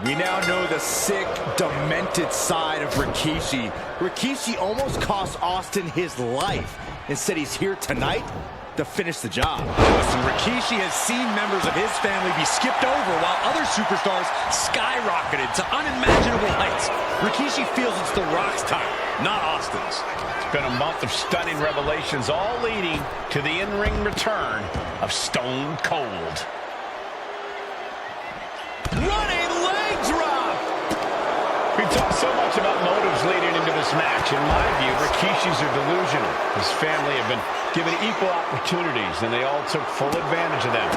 We now know the sick, demented side of Rikishi. Rikishi almost cost Austin his life. Instead, he's here tonight to finish the job. Listen, Rikishi has seen members of his family be skipped over while other superstars skyrocketed to unimaginable heights. Rikishi feels it's The Rock's time, not Austin's. It's been a month of stunning revelations, all leading to the in-ring return of Stone Cold. Running leg drop! We talk so much about motives leading into this match. In my view, Rikishi's are delusional. His family have been given equal opportunities, and they all took full advantage of them.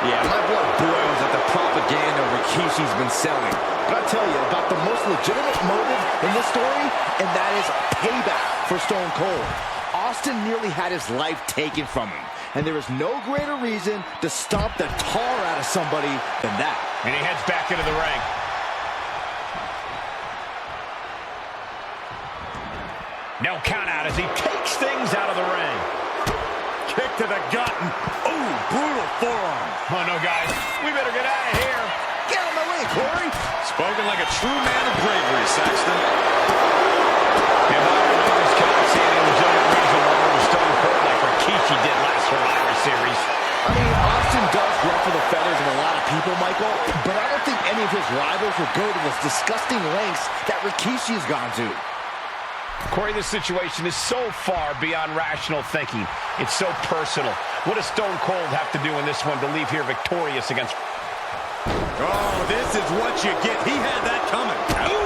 Yeah, my blood boils at the propaganda Rikishi's been selling. But I'll tell you about the most legitimate motive in this story, and that is payback for Stone Cold. Austin nearly had his life taken from him, and there is no greater reason to stomp the tar out of somebody than that. And he heads back into the ring. No count out as he takes things out of the ring. Kick to the gut. Ooh, brutal forearm. Oh, no, guys. We better get out of here. Get out of my way, Corey. Spoken like a true man of bravery, Saxton. And modern owners cannot see any legitimate reason why we're Stone Cold like Rikishi did last Survivor Series. I mean, Austin does ruffle the feathers of a lot of people, Michael, but I don't think any of his rivals would go to the disgusting lengths that Rikishi has gone to. Corey, this situation is so far beyond rational thinking. It's so personal. What does Stone Cold have to do in this one to leave here victorious against... Oh, this is what you get. He had that coming. Ooh.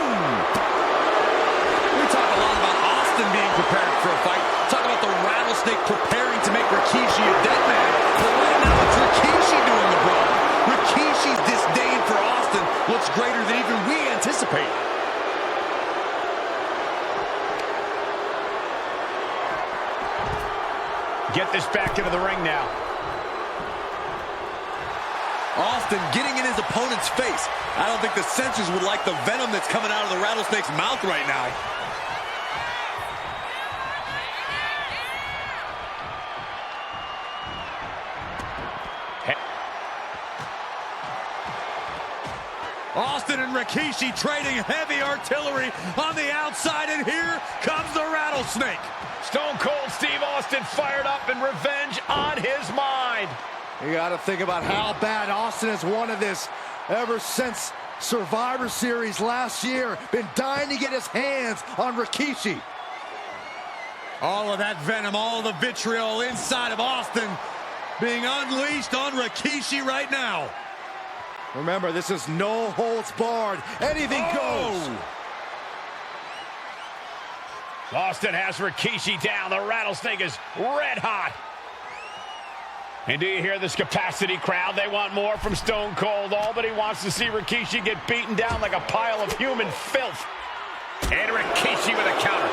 We talk a lot about Austin being prepared for a fight. Talk about the rattlesnake preparing to make Rikishi a dead man. But right now it's Rikishi doing the brawl. Rikishi's disdain for Austin looks greater than even we anticipated. Get this back into the ring now. Austin getting in his opponent's face. I don't think the censors would like the venom that's coming out of the rattlesnake's mouth right now. Austin and Rikishi trading heavy artillery on the outside, and here comes the rattlesnake. Stone Cold Steve Austin fired up and revenge on his mind. You got to think about how bad Austin has wanted this ever since Survivor Series last year. Been dying to get his hands on Rikishi. All of that venom, all the vitriol inside of Austin being unleashed on Rikishi right now. Remember, this is no holds barred. Anything goes. Austin has Rikishi down. The rattlesnake is red hot. And do you hear this capacity crowd? They want more from Stone Cold. All but he wants to see Rikishi get beaten down like a pile of human filth. And Rikishi with a counter.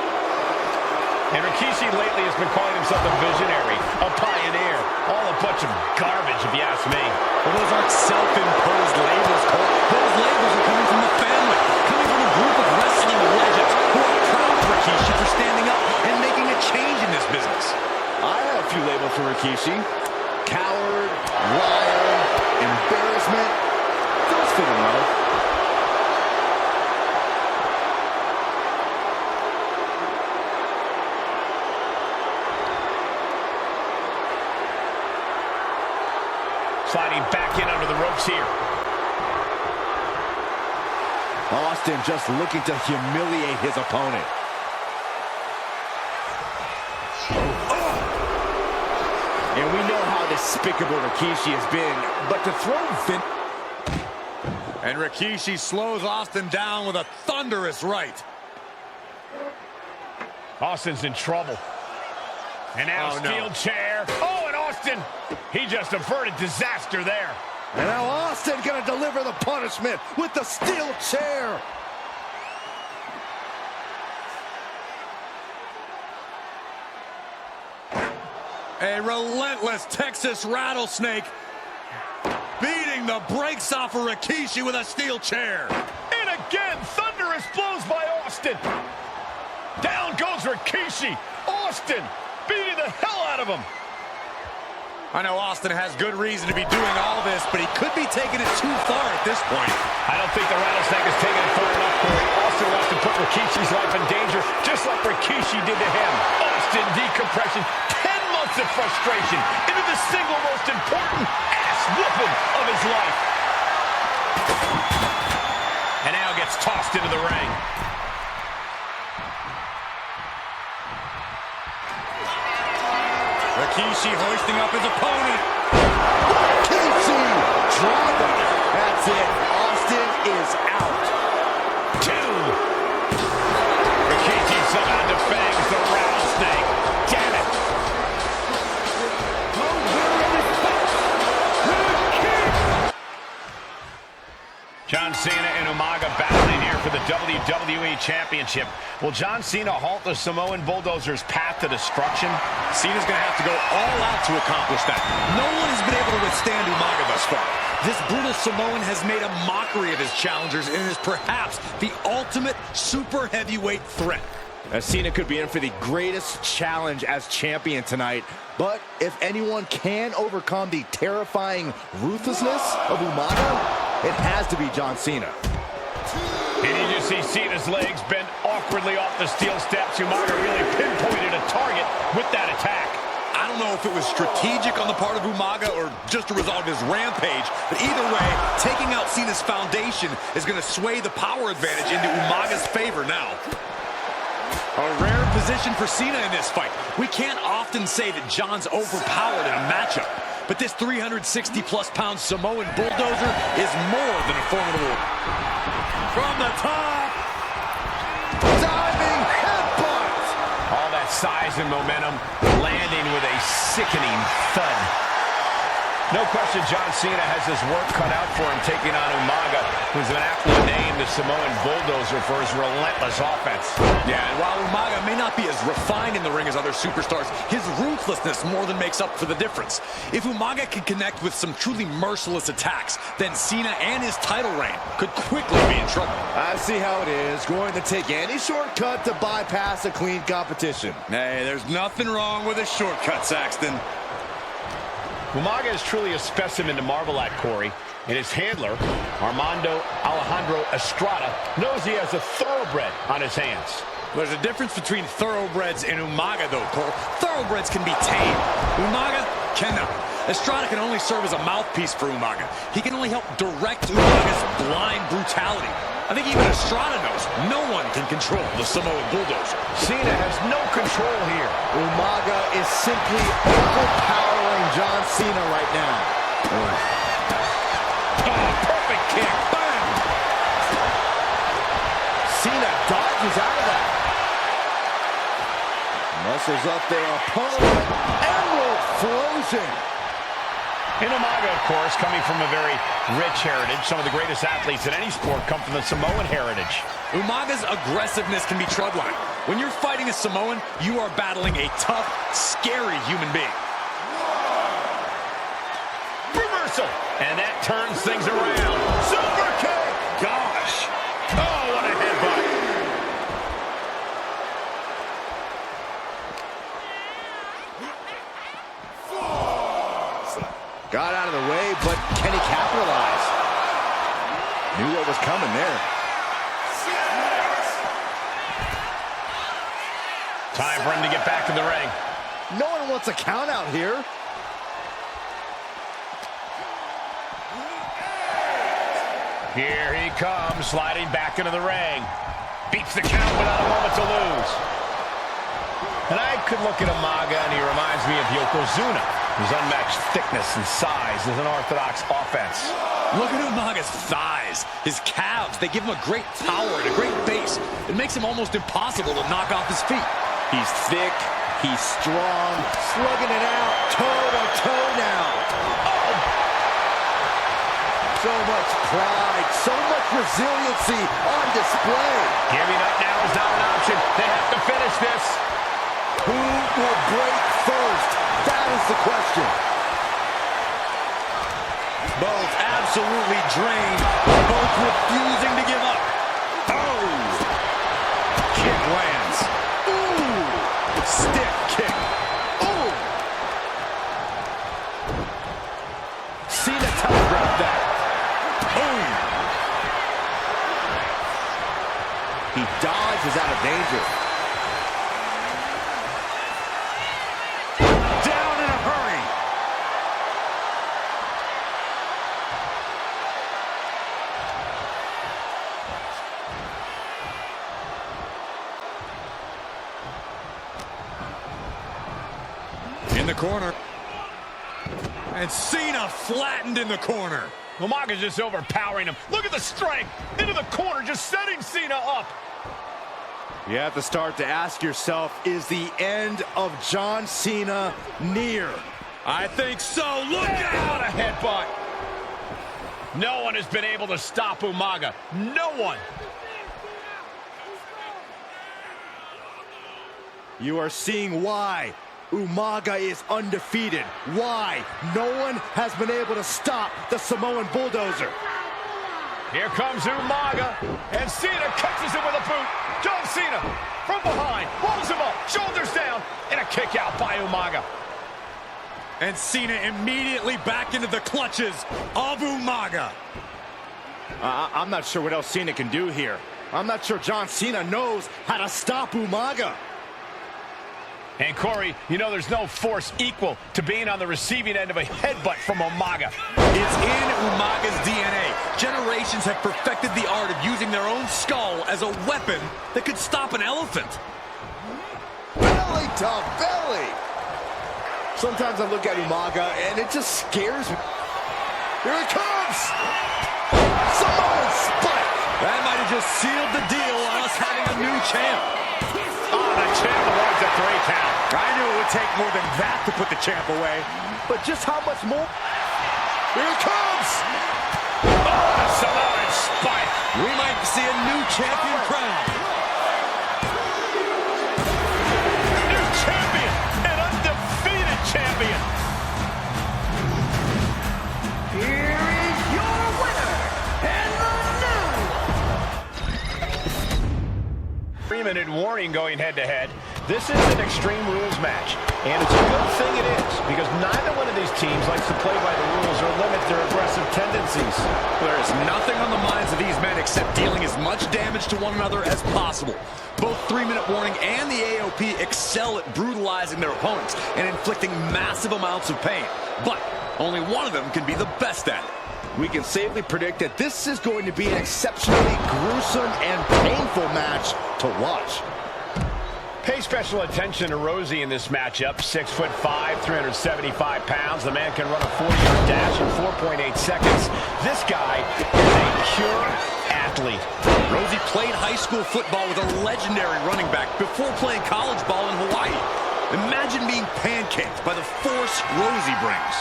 And Rikishi lately has been calling himself a visionary, a pioneer. All a bunch of garbage, if you ask me. Well, those aren't self-imposed labels, Cole. Those labels are coming from the family, coming from a group of wrestling legends who are proud of Rikishi for standing up and making a change in this business. I have a few labels for Rikishi. Coward, liar, embarrassment. Those fit him well. Sliding back in under the ropes here. Austin just looking to humiliate his opponent. And we know how despicable Rikishi has been, but to throw And Rikishi slows Austin down with a thunderous right. Austin's in trouble. And now steel chair. Oh, and Austin, he just averted disaster there. And now Austin gonna deliver the punishment with the steel chair. A relentless Texas rattlesnake beating the brakes off of Rikishi with a steel chair. And again, thunderous blows by Austin. Down goes Rikishi. Austin beating the hell out of him. I know Austin has good reason to be doing all this, but he could be taking it too far at this point. I don't think the Rattlesnake is taking it far enough, Corey. Austin wants to put Rikishi's life in danger, just like Rikishi did to him. Austin decompression, 10 months of frustration into the single most important ass-whooping of his life. And now gets tossed into the ring. Rikishi hoisting up his opponent. Rikishi driver. That's it. Austin is out. 2. Rikishi somehow defangs the Rattlesnake. Damn it. John Cena and Umaga battling here for the WWE Championship. Will John Cena halt the Samoan Bulldozer's path to destruction? Cena's going to have to go all out to accomplish that. No one has been able to withstand Umaga thus far. This brutal Samoan has made a mockery of his challengers and is perhaps the ultimate super heavyweight threat. Cena could be in for the greatest challenge as champion tonight. But if anyone can overcome the terrifying ruthlessness of Umaga, it has to be John Cena. And you just see Cena's legs bend awkwardly off the steel steps. Umaga really pinpointed a target with that attack. I don't know if it was strategic on the part of Umaga or just a result of his rampage, but either way, taking out Cena's foundation is going to sway the power advantage into Umaga's favor now. A rare position for Cena in this fight. We can't often say that John's overpowered in a matchup, but this 360-plus pound Samoan bulldozer is more than a formidable. From the top. Diving headbutt. All that size and momentum landing with a sickening thud. No question John Cena has his work cut out for him taking on Umaga, who's been aptly named the Samoan Bulldozer for his relentless offense. Yeah, and while Umaga may not be as refined in the ring as other superstars, his ruthlessness more than makes up for the difference. If Umaga can connect with some truly merciless attacks, then Cena and his title reign could quickly be in trouble. I see how it is. Going to take any shortcut to bypass a clean competition. Hey, there's nothing wrong with a shortcut, Saxton. Umaga is truly a specimen to marvel at, Corey, and his handler, Armando Alejandro Estrada, knows he has a thoroughbred on his hands. There's a difference between thoroughbreds and Umaga, though, Cole. Thoroughbreds can be tamed. Umaga cannot. Estrada can only serve as a mouthpiece for Umaga. He can only help direct Umaga's blind brutality. I think even Estrada knows no one can control the Samoan Bulldozer. Cena has no control here. Umaga is simply overpowering John Cena right now. Oh, perfect kick. Bam! Cena dodges out of that. Muscles up their opponent. Emerald frozen. And Umaga, of course, coming from a very rich heritage. Some of the greatest athletes in any sport come from the Samoan heritage. Umaga's aggressiveness can be troubling. When you're fighting a Samoan, you are battling a tough, scary human being. Reversal. And that turns things around. Super kick. Gosh. Oh, what a headbutt. Got out of the way, but can he capitalize? Knew what was coming there. Time for him to get back in the ring. No one wants a count out here. Here he comes, sliding back into the ring. Beats the count without a moment to lose. And I could look at Umaga, and he reminds me of Yokozuna, whose unmatched thickness and size is an orthodox offense. Look at Umaga's thighs, his calves. They give him a great power and a great base. It makes him almost impossible to knock off his feet. He's thick, he's strong, slugging it out, toe-to-toe now. Oh. So much pride, so much resiliency on display. Giving up now is not an option. They have to finish this. Who will break first? That is the question. Both absolutely drained, both refusing to give up. Oh! Kick lands. Ooh! Stiff kick. Ooh! Cena telegraphed that. Boom! He dodges out of danger. Down in a hurry. In the corner. And Cena flattened in the corner. Umaga's just overpowering him. Look at the strength. Into the corner, just setting Cena up. You have to start to ask yourself, is the end of John Cena near? I think so. Look Out out! a headbutt. No one has been able to stop Umaga. No one. You are seeing why Umaga is undefeated. Why no one has been able to stop the Samoan bulldozer. Here comes Umaga, and Cena catches him with a boot. John Cena from behind, rolls him up, shoulders down, and a kick out by Umaga. And Cena immediately back into the clutches of Umaga. I'm not sure what else Cena can do here. I'm not sure John Cena knows how to stop Umaga. And Corey, you know there's no force equal to being on the receiving end of a headbutt from Umaga. It's in Umaga's DNA. Generations have perfected the art of using their own skull as a weapon that could stop an elephant. Belly to belly. Sometimes I look at Umaga and it just scares me. Here it comes. Samoan spike. That might have just sealed the deal on us having a new champ. Oh, the champ awards a 3 count. I knew it would take more than that to put the champ away. But just how much more? Here it comes. Oh, the Samoan spike. We might see a new champion crown. New champion, an undefeated champion. Here is your winner, and the new 3-minute warning going head-to-head. This is an Extreme Rules match, and it's a good thing it is, because neither one of these teams likes to play by the rules or limit their aggressive tendencies. There is nothing on the minds of these men except dealing as much damage to one another as possible. Both 3-minute warning and the AOP excel at brutalizing their opponents and inflicting massive amounts of pain. But only one of them can be the best at it. We can safely predict that this is going to be an exceptionally gruesome and painful match to watch. Pay special attention to Rosie in this matchup. 6'5", 375 pounds. The man can run a 40-yard dash in 4.8 seconds. This guy is a pure athlete. Rosie played high school football with a legendary running back before playing college ball in Hawaii. Imagine being pancaked by the force Rosie brings.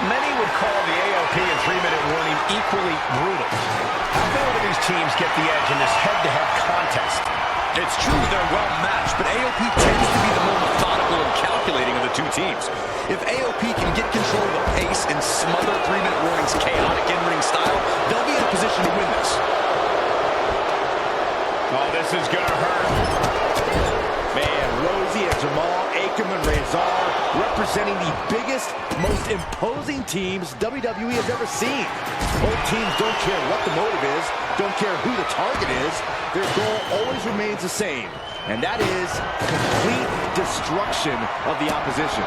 Many would call the AOP and 3-minute warning equally brutal. How can one of these teams get the edge in this head-to-head contest? It's true they're well matched, but AOP tends to be the more methodical and calculating of the two teams. If AOP can get control of the pace and smother 3-minute warning's chaotic in-ring style, they'll be in a position to win this. Oh, this is gonna hurt. Man, Rosie and Jamal, Akam and Rezar representing the biggest, most imposing teams WWE has ever seen. Both teams don't care what the motive is, don't care who the target is. Their goal always remains the same, and that is complete destruction of the opposition.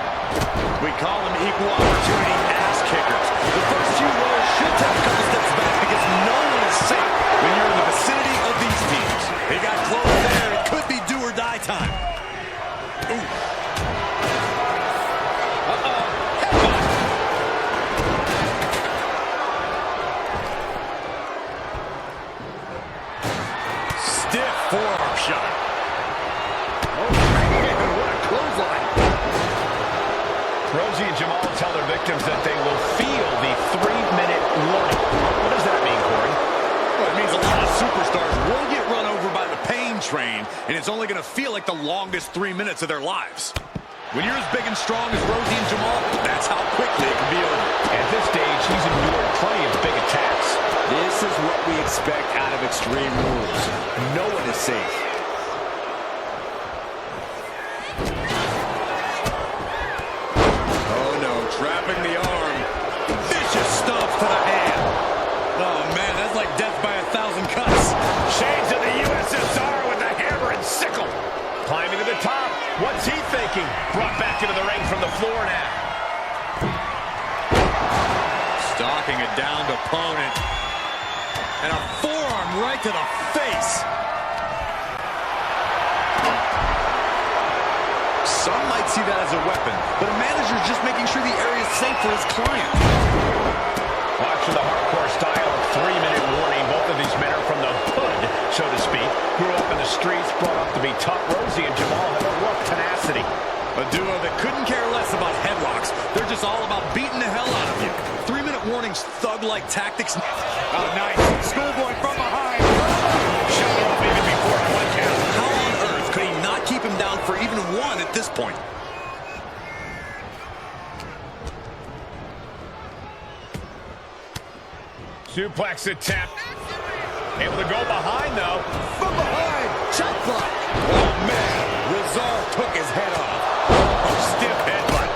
We call them equal opportunity ass kickers. The first few rows should take a couple steps back because no one is safe when you're in the vicinity of these teams. They got close there. It could be do or die time. Ooh. Stiff forearm shot. Oh, man, what a clothesline. Rosie and Jamal tell their victims that they will feel the 3-minute warning. What does that mean, Corey? Well, it means a lot of superstars will get run over by the pain train, and it's only going to feel like the longest 3 minutes of their lives. When you're as big and strong as Rosie and Jamal, that's how quickly it can be over. At this stage, he's endured plenty of big attacks. This is what we expect out of Extreme Rules. No one is safe. Oh no, trapping the arm. Vicious stomp to the hand. striking. Brought back into the ring from the floor now. Stalking a downed opponent. And a forearm right to the face. Some might see that as a weapon, but a manager's just making sure the area is safe for his client. Watching the hardcore style of 3-minute warning. Both of these men are from the hood, so to speak. Grew up in the streets, brought up to be tough. Rosie and Jamal have a rough tenacity. A duo that couldn't care less about headlocks. They're just all about beating the hell out of you. 3-minute warnings, thug-like tactics. Oh, nice. Schoolboy from behind. Shut off even before 1 count. How on earth could he not keep him down for even 1 at this point? Suplex attempt. Able to go behind, though. From behind. Shot block. Oh, man. Rezar took his head off. Oh, stiff headbutt.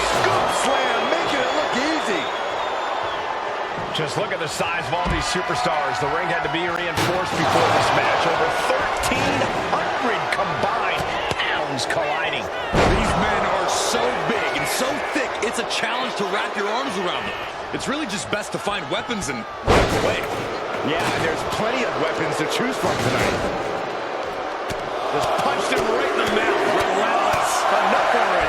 Scoop slam, making it look easy. Just look at the size of all these superstars. The ring had to be reinforced before this match. Over 1,300 combined pounds colliding. These men are so big and so thick, it's a challenge to wrap your arms around them. It's really just best to find weapons and walk away. Yeah, there's plenty of weapons to choose from tonight. Just punched him right in the mouth. Relentless. Enough already.